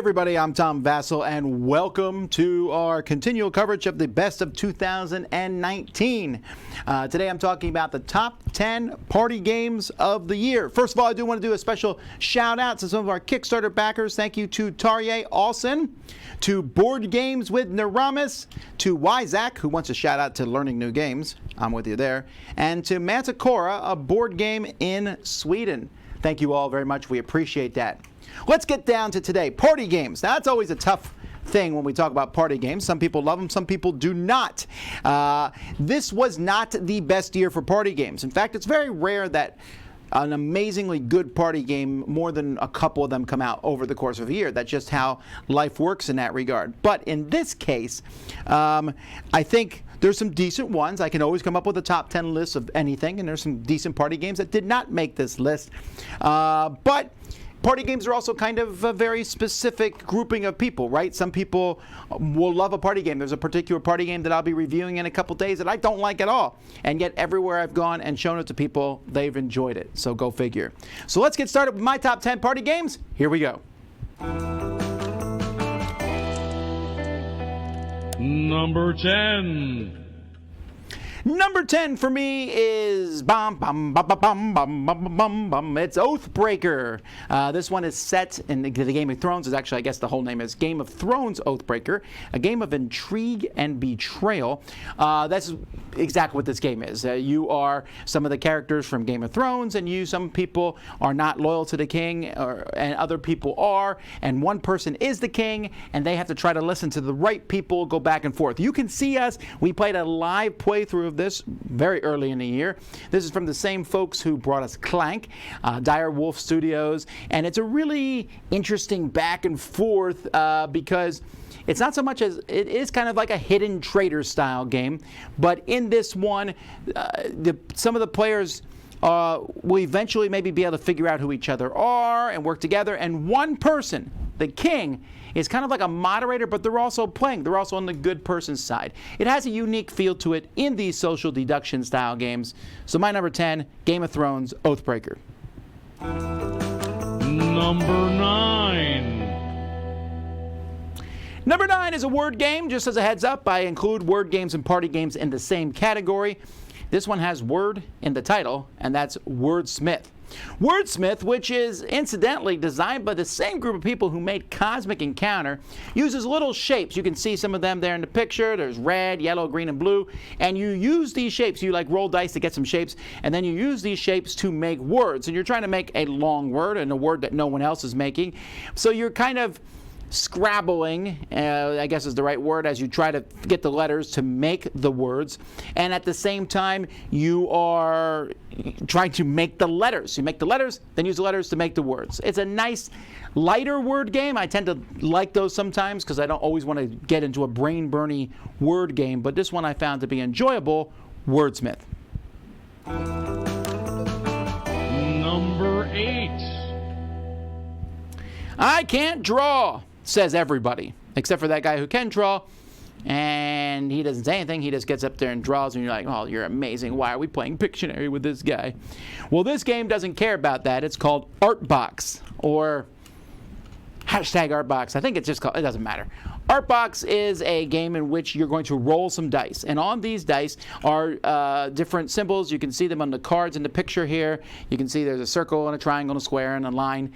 everybody, I'm Tom Vasel, and welcome to our continual coverage of the best of 2019. Today I'm talking about the top 10 party games of the year. First of all, I do want to do a special shout out to some of our Kickstarter backers. Thank you to Tarye Olson, to Board Games with Naramis, to Wyzak, who wants a shout out to learning new games. I'm with you there. And to Manticora, a board game in Sweden. Thank you all very much. We appreciate that. Let's get down to today. Party games. Now, that's always a tough thing when we talk about party games. Some people love them, some people do not. This was not the best year for party games. In fact, it's very rare that an amazingly good party game, more than a couple of them come out over the course of a year. That's just how life works in that regard. But in this case, I think there's some decent ones. I can always come up with a top 10 list of anything, and there's some decent party games that did not make this list. But party games are also kind of a very specific grouping of people, right? Some people will love a party game. There's a particular party game that I'll be reviewing in a couple days that I don't like at all. And yet everywhere I've gone and shown it to people, they've enjoyed it. So go figure. So let's get started with my top 10 party games. Here we go. Number 10. Number 10 for me is it's Oathbreaker. This one is set in the Game of Thrones. Is actually, I guess the whole name is Game of Thrones Oathbreaker, a game of intrigue and betrayal. That's exactly what this game is. You are some of the characters from Game of Thrones, and some people are not loyal to the king, and other people are, and one person is the king, and they have to try to listen to the right people, go back and forth. You can see us. We played a live playthrough of this very early in the year. This is from the same folks who brought us Clank, Dire Wolf Studios, and it's a really interesting back and forth because it's not so much as it is kind of like a hidden traitor style game, but in this one, some of the players will eventually maybe be able to figure out who each other are and work together, and one person, the king, is kind of like a moderator, but they're also playing. They're also on the good person's side. It has a unique feel to it in these social deduction style games. So my number 10, Game of Thrones Oathbreaker. Number 9. Number 9 is a word game. Just as a heads up, I include word games and party games in the same category. This one has word in the title, and that's Wordsmith. Wordsmith, which is incidentally designed by the same group of people who made Cosmic Encounter, uses little shapes. You can see some of them there in the picture. There's red, yellow, green, and blue. And you use these shapes. You like roll dice to get some shapes, and then you use these shapes to make words. And you're trying to make a long word and a word that no one else is making. So you're kind of scrabbling, I guess is the right word, as you try to get the letters to make the words, and at the same time you are trying to make the letters. You make the letters, then use the letters to make the words. It's a nice lighter word game. I tend to like those sometimes because I don't always want to get into a brain-burny word game, but this one I found to be enjoyable. Wordsmith. Number 8. I can't draw, says everybody, except for that guy who can draw, and he doesn't say anything. He just gets up there and draws, and you're like, oh, you're amazing. Why are we playing Pictionary with this guy? Well, this game doesn't care about that. It's called Artbox, or hashtag Artbox. I think it's just called, it doesn't matter. Artbox is a game in which you're going to roll some dice, and on these dice are different symbols. You can see them on the cards in the picture here. You can see there's a circle and a triangle and a square and a line.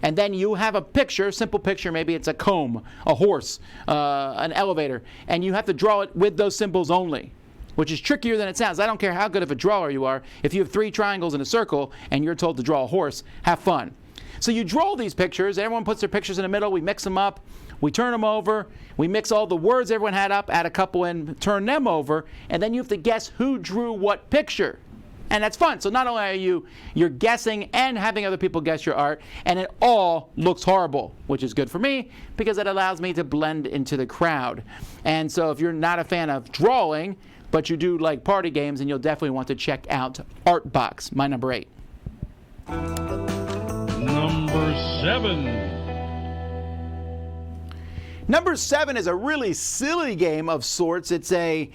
And then you have a picture, simple picture, maybe it's a comb, a horse, an elevator, and you have to draw it with those symbols only, which is trickier than it sounds. I don't care how good of a drawer you are. If you have 3 triangles in a circle and you're told to draw a horse, have fun. So you draw these pictures, everyone puts their pictures in the middle, we mix them up, we turn them over, we mix all the words everyone had up, add a couple in, turn them over, and then you have to guess who drew what picture. And that's fun. So not only are you're guessing and having other people guess your art, and it all looks horrible, which is good for me because it allows me to blend into the crowd. And so if you're not a fan of drawing, but you do like party games, then you'll definitely want to check out Artbox, my number 8. Number 7. Number 7 is a really silly game of sorts. It's a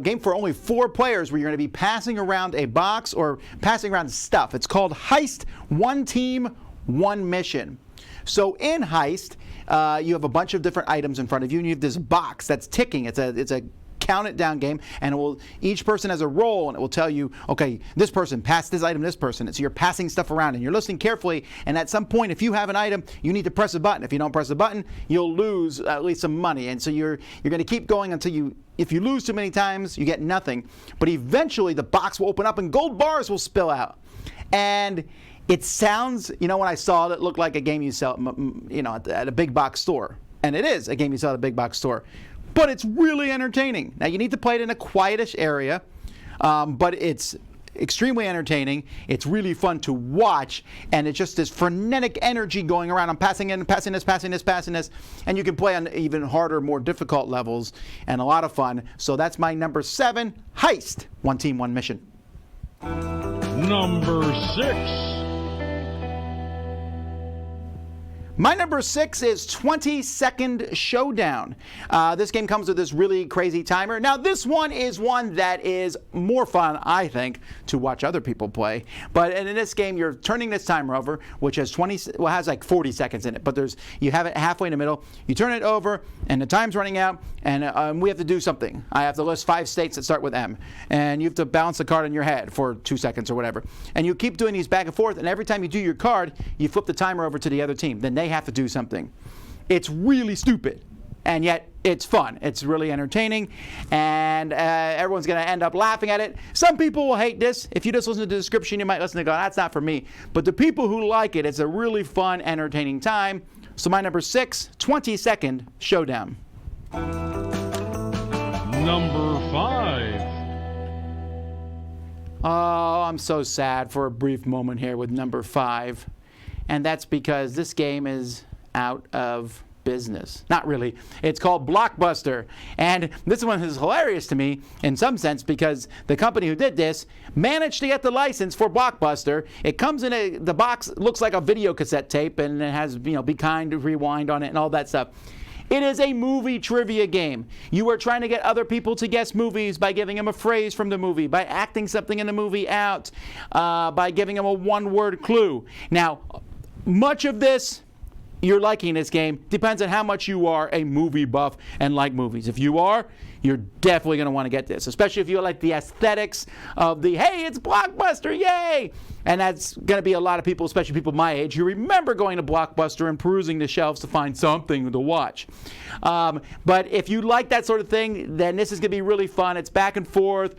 game for only 4 players where you're going to be passing around a box or passing around stuff. It's called Heist, 1 team, 1 mission. So in Heist, you have a bunch of different items in front of you, and you have this box that's ticking. It's a count it down game, and each person has a role, and it will tell you, okay, this person passed this item to this person. And so you're passing stuff around, and you're listening carefully, and at some point, if you have an item, you need to press a button. If you don't press a button, you'll lose at least some money, and so you're going to keep going until if you lose too many times, you get nothing. But eventually, the box will open up, and gold bars will spill out. And it sounds, when I saw it, it looked like a game you sell, at a big box store. And it is a game you sell at a big box store. But it's really entertaining. Now, you need to play it in a quietish area, but it's extremely entertaining. It's really fun to watch, and it's just this frenetic energy going around. I'm passing in, passing this, passing this, passing this, and you can play on even harder, more difficult levels, and a lot of fun. So that's my number 7, Heist. One team, one mission. Number 6. My number 6 is 20-Second Showdown. This game comes with this really crazy timer. Now, this one is one that is more fun, I think, to watch other people play. But in this game, you're turning this timer over, which has has like 40 seconds in it. But you have it halfway in the middle. You turn it over, and the time's running out, and we have to do something. I have to list 5 states that start with M, and you have to balance the card in your head for 2 seconds or whatever. And you keep doing these back and forth, and every time you do your card, you flip the timer over to the other team. Then they have to do something. It's really stupid, and yet it's fun. It's really entertaining, and everyone's going to end up laughing at it. Some people will hate this. If you just listen to the description, you might listen and go, that's not for me. But the people who like it, it's a really fun, entertaining time. So my number 6, 20-Second Showdown. Number 5. Oh, I'm so sad for a brief moment here with number 5. And that's because this game is out of business. Not really. It's called Blockbuster. And this one is hilarious to me in some sense because the company who did this managed to get the license for Blockbuster. It comes in the box looks like a video cassette tape, and it has, Be Kind, Rewind on it and all that stuff. It is a movie trivia game. You are trying to get other people to guess movies by giving them a phrase from the movie, by acting something in the movie out, by giving them a one-word clue. Now, much of this, you're liking this game, depends on how much you are a movie buff and like movies. If you are, you're definitely going to want to get this, especially if you like the aesthetics of hey, it's Blockbuster, yay! And that's going to be a lot of people, especially people my age, who remember going to Blockbuster and perusing the shelves to find something to watch. But if you like that sort of thing, then this is going to be really fun. It's back and forth,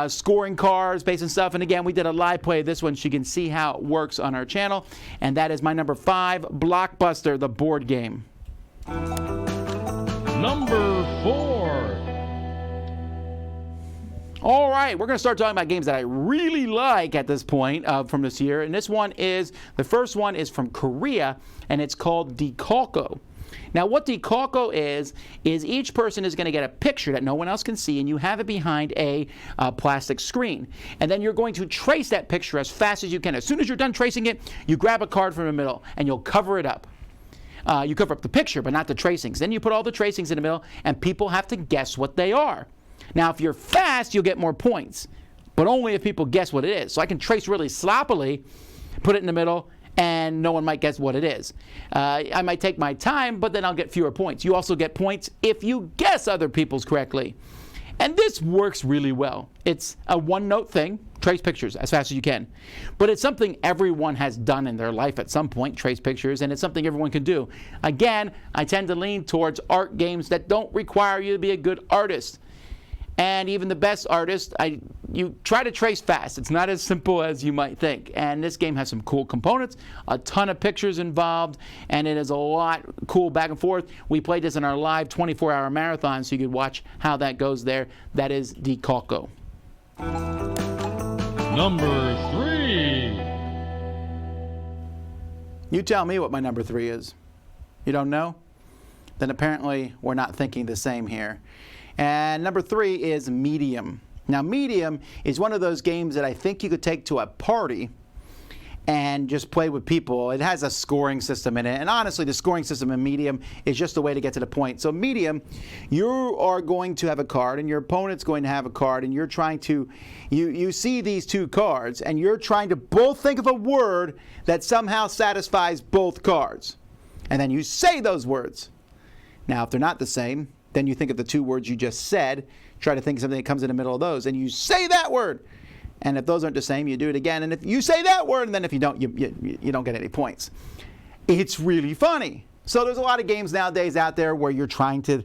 scoring cards based on stuff. And again, we did a live play of this one, so you can see how it works on our channel. And that is my number 5, Blockbuster, the board game. Number 4. All right, we're going to start talking about games that I really like at this point from this year. And the first one is from Korea, and it's called Koko. Now, what Koko is each person is going to get a picture that no one else can see, and you have it behind a plastic screen. And then you're going to trace that picture as fast as you can. As soon as you're done tracing it, you grab a card from the middle, and you'll cover it up. You cover up the picture, but not the tracings. Then you put all the tracings in the middle, and people have to guess what they are. Now, if you're fast, you'll get more points, but only if people guess what it is. So I can trace really sloppily, put it in the middle, and no one might guess what it is. I might take my time, but then I'll get fewer points. You also get points if you guess other people's correctly. And this works really well. It's a one-note thing, trace pictures as fast as you can. But it's something everyone has done in their life at some point, trace pictures, and it's something everyone can do. Again, I tend to lean towards art games that don't require you to be a good artist. And even the best artists, you try to trace fast. It's not as simple as you might think. And this game has some cool components, a ton of pictures involved, and it is a lot cool back and forth. We played this in our live 24-hour marathon, so you could watch how that goes there. That is Koko. Number 3. You tell me what my number 3 is. You don't know? Then apparently we're not thinking the same here. And number 3 is Medium. Now, Medium is one of those games that I think you could take to a party and just play with people. It has a scoring system in it. And honestly, the scoring system in Medium is just a way to get to the point. So Medium, you are going to have a card, and your opponent's going to have a card, and you're trying to, you see these 2 cards, and you're trying to both think of a word that somehow satisfies both cards. And then you say those words. Now, if they're not the same, then you think of the two words you just said, try to think of something that comes in the middle of those, and you say that word. And if those aren't the same, you do it again. And if you say that word, and then if you don't, you don't get any points. It's really funny. So there's a lot of games nowadays out there where you're trying to,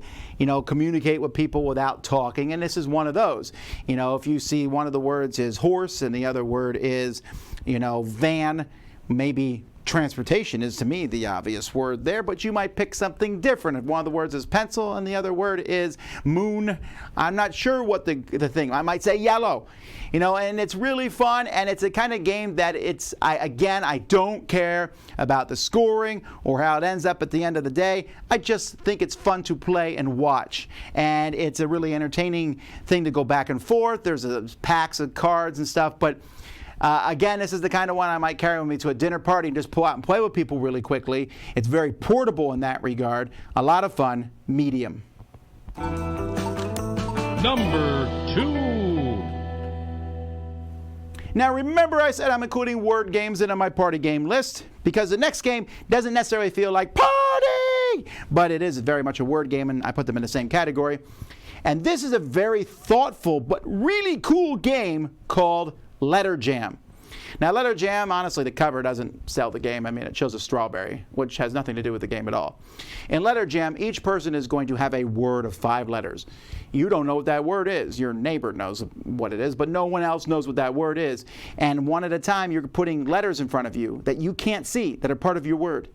communicate with people without talking, and this is one of those. If you see one of the words is horse and the other word is, van, maybe transportation is to me the obvious word there, but you might pick something different. If one of the words is pencil and the other word is moon, I'm not sure what the thing. I might say yellow, and it's really fun, and it's a kind of game that I don't care about the scoring or how it ends up at the end of the day. I just think it's fun to play and watch, and it's a really entertaining thing to go back and forth. There's packs of cards and stuff, but again, this is the kind of one I might carry with me to a dinner party and just pull out and play with people really quickly. It's very portable in that regard. A lot of fun. Medium. Number 2. Now remember I said I'm including word games into my party game list because the next game doesn't necessarily feel like party, but it is very much a word game, and I put them in the same category. And this is a very thoughtful but really cool game called Letter Jam. Now, Letter Jam, honestly, the cover doesn't sell the game. I mean, it shows a strawberry, which has nothing to do with the game at all. In Letter Jam, each person is going to have a word of 5 letters. You don't know what that word is. Your neighbor knows what it is, but no one else knows what that word is. And one at a time, you're putting letters in front of you that you can't see, that are part of your word.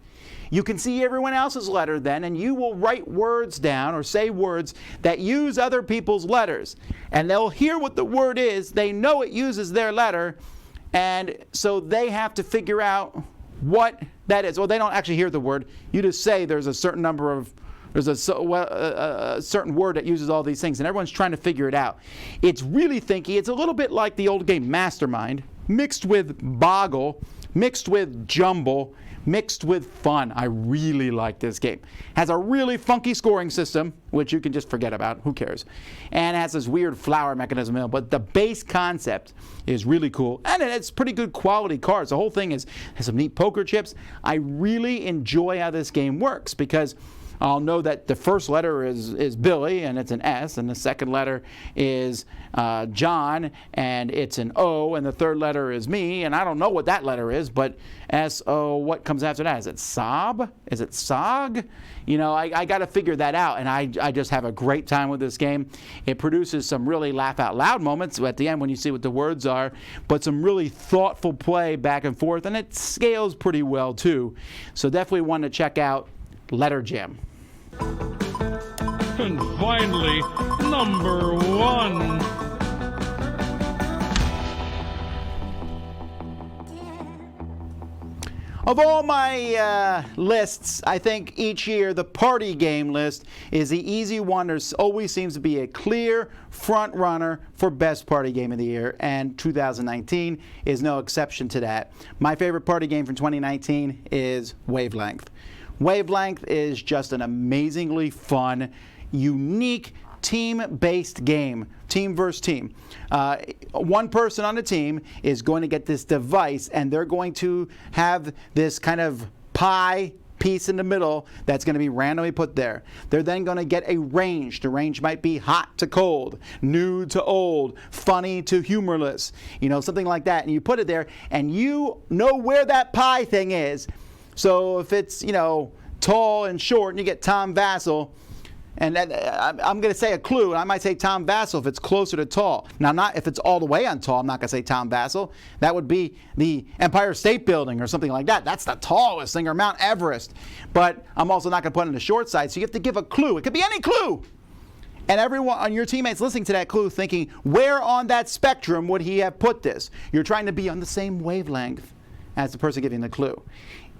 You can see everyone else's letter then, and you will write words down or say words that use other people's letters. And they'll hear what the word is. They know it uses their letter, and so they have to figure out what that is. Well, they don't actually hear the word. You just say there's a certain number of, there's a certain word that uses all these things, and everyone's trying to figure it out. It's really thinky. It's a little bit like the old game Mastermind, mixed with Boggle, mixed with Jumble, mixed with fun. I really like this game. Has a really funky scoring system, which you can just forget about. Who cares? And it has this weird flower mechanism, but the base concept is really cool. And it's pretty good quality cards. The whole thing has some neat poker chips. I really enjoy how this game works because I'll know that the first letter is Billy, and it's an S, and the second letter is John, and it's an O, and the third letter is me, and I don't know what that letter is, but S-O, what comes after that? Is it Sob? Is it Sog? I got to figure that out, and I just have a great time with this game. It produces some really laugh-out-loud moments at the end when you see what the words are, but some really thoughtful play back and forth, and it scales pretty well, too. So definitely one to check out, Letter Jam. And finally, number 1. Of all my lists, I think each year the party game list is the easy one. There always seems to be a clear front runner for best party game of the year, and 2019 is no exception to that. My favorite party game from 2019 is Wavelength. Wavelength is just an amazingly fun, unique, team-based game, team versus team. One person on the team is going to get this device, and they're going to have this kind of pie piece in the middle that's going to be randomly put there. They're then going to get a range. The range might be hot to cold, new to old, funny to humorless, something like that. And you put it there, and you know where that pie thing is. So if it's, tall and short, and you get Tom Vasel, and I'm going to say a clue, and I might say Tom Vasel if it's closer to tall. Now, not if it's all the way on tall, I'm not going to say Tom Vasel. That would be the Empire State Building or something like that. That's the tallest thing, or Mount Everest. But I'm also not going to put it on the short side, so you have to give a clue. It could be any clue. And everyone on your teammates listening to that clue thinking, where on that spectrum would he have put this? You're trying to be on the same wavelength as the person giving the clue.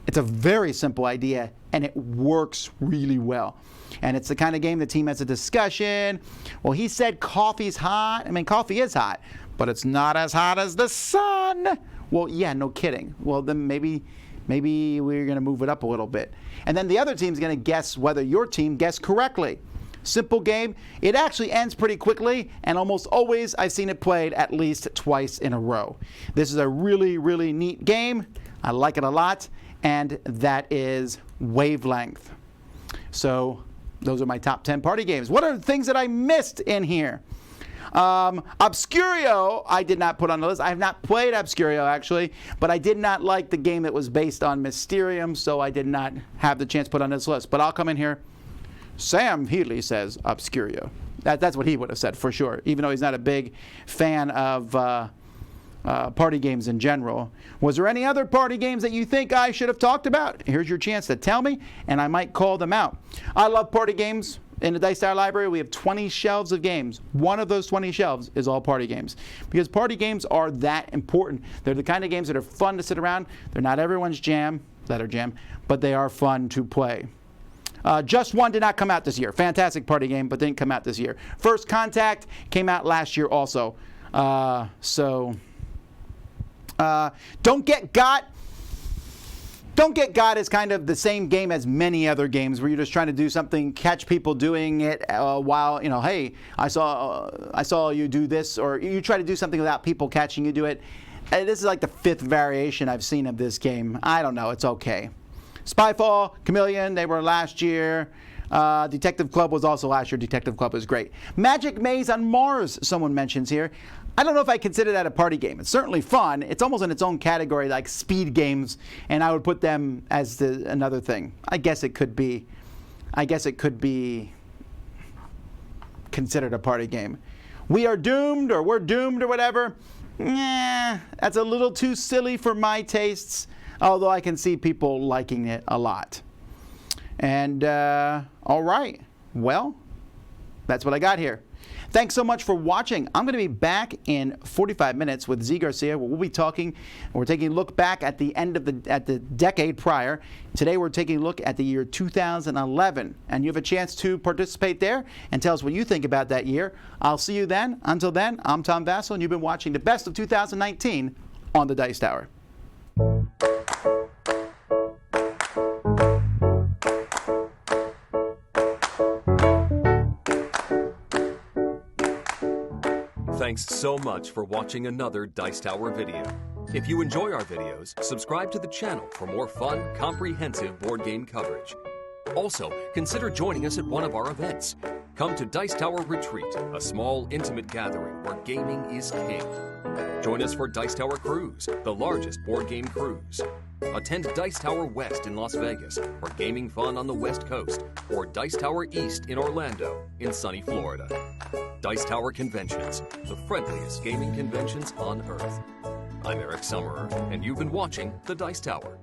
It's a very simple idea, and it works really well. And it's the kind of game the team has a discussion. Well, he said coffee's hot. I mean, coffee is hot, but it's not as hot as the sun. Well, yeah, no kidding. Well, then maybe we're going to move it up a little bit. And then the other team's going to guess whether your team guessed correctly. Simple game. It actually ends pretty quickly, and almost always I've seen it played at least twice in a row. This is a really, really neat game. I like it a lot. And that is Wavelength. So those are my top 10 party games. What are the things that I missed in here? Obscurio, I did not put on the list. I have not played Obscurio, actually, but I did not like the game that was based on Mysterium, so I did not have the chance to put on this list. But I'll come in here. Sam Healy says Obscurio. That's what he would have said, for sure, even though he's not a big fan of party games in general. Was there any other party games that you think I should have talked about? Here's your chance to tell me, and I might call them out. I love party games. In the Dice Tower library, we have 20 shelves of games. One of those 20 shelves is all party games. Because party games are that important. They're the kind of games that are fun to sit around. They're not everyone's jam, but they are fun to play. Just One did not come out this year. Fantastic party game, but didn't come out this year. First Contact came out last year also. Don't Get Got. Don't Get Got is kind of the same game as many other games where you're just trying to do something, catch people doing it while, hey, I saw you do this, or you try to do something without people catching you do it. This is like the 5th variation I've seen of this game. I don't know. It's okay. Spyfall, Chameleon, they were last year. Detective Club was also last year. Detective Club was great. Magic Maze on Mars, someone mentions here. I don't know if I consider that a party game. It's certainly fun. It's almost in its own category, like speed games, and I would put them as another thing. I guess it could be considered a party game. We Are Doomed, or We're Doomed, or whatever. That's a little too silly for my tastes, although I can see people liking it a lot. And, all right. Well, that's what I got here. Thanks so much for watching. I'm going to be back in 45 minutes with Z Garcia, where we'll be talking. We're taking a look back at the end of the decade prior. Today we're taking a look at the year 2011, and you have a chance to participate there and tell us what you think about that year. I'll see you then. Until then, I'm Tom Vasel, and you've been watching the best of 2019 on the Dice Tower. Thanks so much for watching another Dice Tower video. If you enjoy our videos, subscribe to the channel for more fun, comprehensive board game coverage. Also, consider joining us at one of our events. Come to Dice Tower Retreat, a small, intimate gathering where gaming is king. Join us for Dice Tower Cruise, the largest board game cruise. Attend Dice Tower West in Las Vegas for gaming fun on the West Coast, or Dice Tower East in Orlando in sunny Florida. Dice Tower Conventions, the friendliest gaming conventions on Earth. I'm Eric Summerer, and you've been watching The Dice Tower.